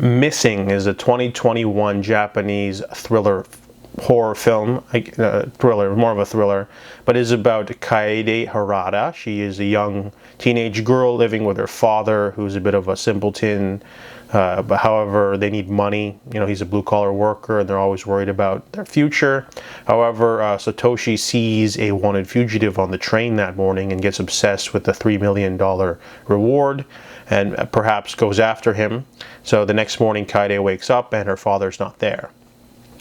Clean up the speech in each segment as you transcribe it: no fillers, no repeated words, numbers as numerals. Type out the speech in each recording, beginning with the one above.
Missing is a 2021 Japanese thriller horror film, thriller, more of a thriller, but is about Kaede Harada. She is a young teenage girl living with her father, who's a bit of a simpleton, but however, they need money. You know, he's a blue-collar worker, and they're always worried about their future. However, Satoshi sees a wanted fugitive on the train that morning and gets obsessed with the $3 million reward, and perhaps goes after him. So the next morning, Kaede wakes up, and her father's not there.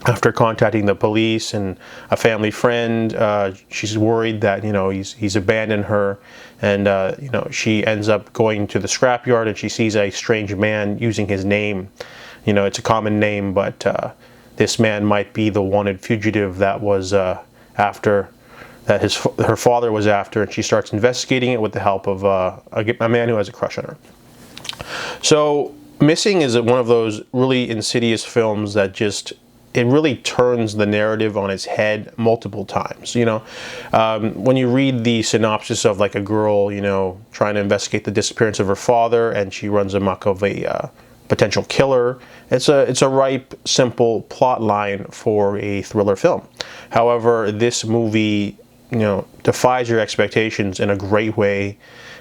After contacting the police and a family friend, she's worried that, you know, he's abandoned her, and you know, she ends up going to the scrapyard, and she sees a strange man using his name. You know, it's a common name, but this man might be the wanted fugitive that was after that her father was after, and she starts investigating it with the help of a man who has a crush on her. So, Missing is one of those really insidious films that just, it really turns the narrative on its head multiple times. You know, when you read the synopsis of like a girl, you know, trying to investigate the disappearance of her father, and she runs amok of a potential killer, it's a ripe, simple plot line for a thriller film. However, this movie, you know, defies your expectations in a great way.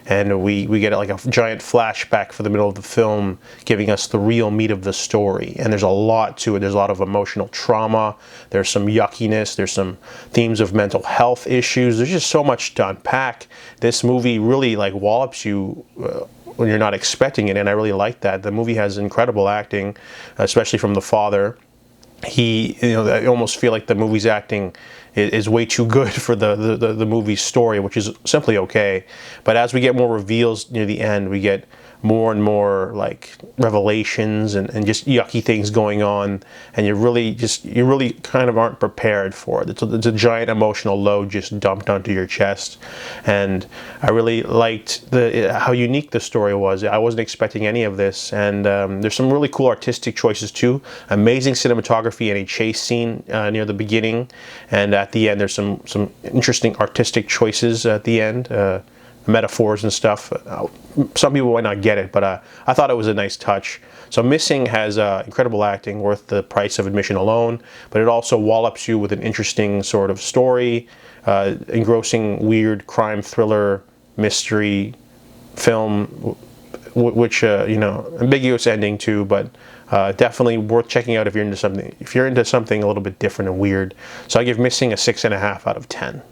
And we get like a giant flashback for the middle of the film, giving us the real meat of the story. And there's a lot to it. There's a lot of emotional trauma. There's some yuckiness. There's some themes of mental health issues. There's just so much to unpack. This movie really like wallops you when you're not expecting it, and I really like that. The movie has incredible acting, especially from the father. You know, I almost feel like the movie's acting is way too good for the movie's story, which is simply okay. But as we get more reveals near the end, we get more and more like revelations and just yucky things going on, and you really kind of aren't prepared for it. It's a giant emotional load just dumped onto your chest, and I really liked how unique the story was. I wasn't expecting any of this, and there's some really cool artistic choices too. Amazing cinematography and a chase scene near the beginning, and at the end there's some interesting artistic choices at the end. Metaphors and stuff. Some people might not get it, but I thought it was a nice touch. So Missing has incredible acting, worth the price of admission alone, but it also wallops you with an interesting sort of story, engrossing, weird crime thriller mystery film, which you know, ambiguous ending too, but definitely worth checking out if you're into something a little bit different and weird. So I give Missing a 6.5 out of 10.